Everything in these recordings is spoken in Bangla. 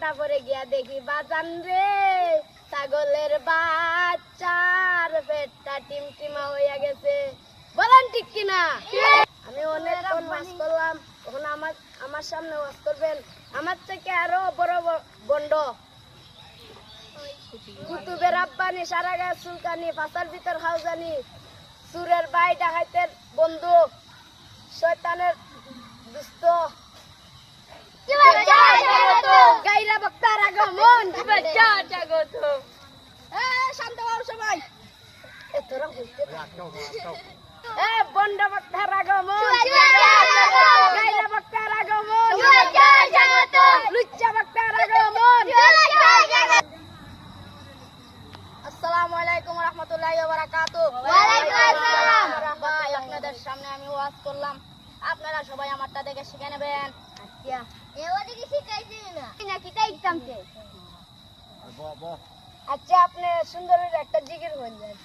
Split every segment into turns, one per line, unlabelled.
তারপরে গিয়া দেখি বাজান রে ছাগলের বাচ্চার পেটটা টিমটিমা হইয়া গেছে। বলেন ঠিক কিনা? আমি অনেকক্ষণ ওয়াজ করলাম, তখন আমার সামনে ওয়াজ করবেন আমার থেকে আরো বড় বন্ড কুতুবের আব্বানি, সারা গাছ চুলকানি, পাতার ভিতর হাউজানি, সুরের বাই ডাকাইতের বন্ধু, শয়তানের দুষ্ট, গাইরা বক্তার আগমন, শান্ত হও সবাই, বন্ড বক্তার আগমন, গাইরা বক্তার আগমন, লুচ্চা বক্তার আগমন। আসসালামু আলাইকুম ওয়া রাহমাতুল্লাহি ওয়া বারাকাতুহু। ওয়ালাইকুম আসসালাম। ভাই আপনাদের সামনে আমি ওয়াজ করলাম, আপনারা সবাই আমারটা দেখে শিখে নেবেন। আচ্ছা এওদিকে শিখাইছি না নাকি তাই কামতে। আচ্ছা আপনি সুন্দর একটা জিকির বললেন।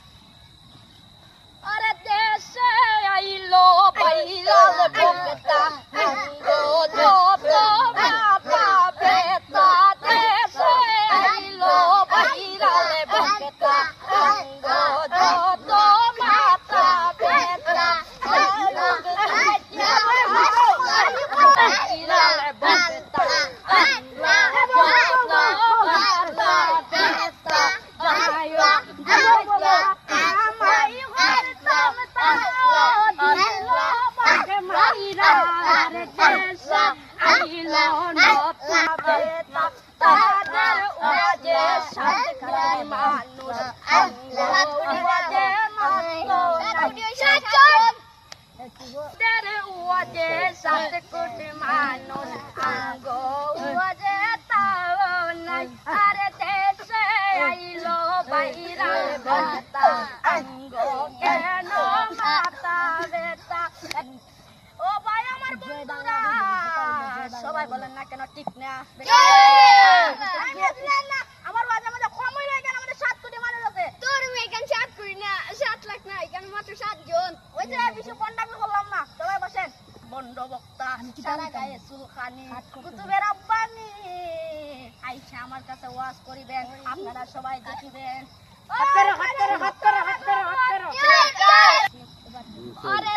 আরে দেশে আইলো বাইরা বকতা গো জব মাতা বেতা, দেশে আইলো বাইরা বকতা গো জব মাতা বেতা, সবাই বলেন না কেন ঠিক না? আমার বাজে আমাদের কম হইলো, এখানে আমাদের 7 কোটি মানুষ আছে। তোর এখানে 7 কোটি না, 7 লাখ না, এখানে মাত্র 7 জন। ওই যে বেশি কন্টাক্ট করলাম না। সবাই বসেন। বন্ড বক্তা, সারা গায়ে চুলকানি, কুতুবের আব্বানি আইসা আমার কাছে ওয়াজ করিবেন, আপনারা সবাই দেখিবেন। হাত করো, হাত করো, হাত করো, হাত করো, হাত করো। আরে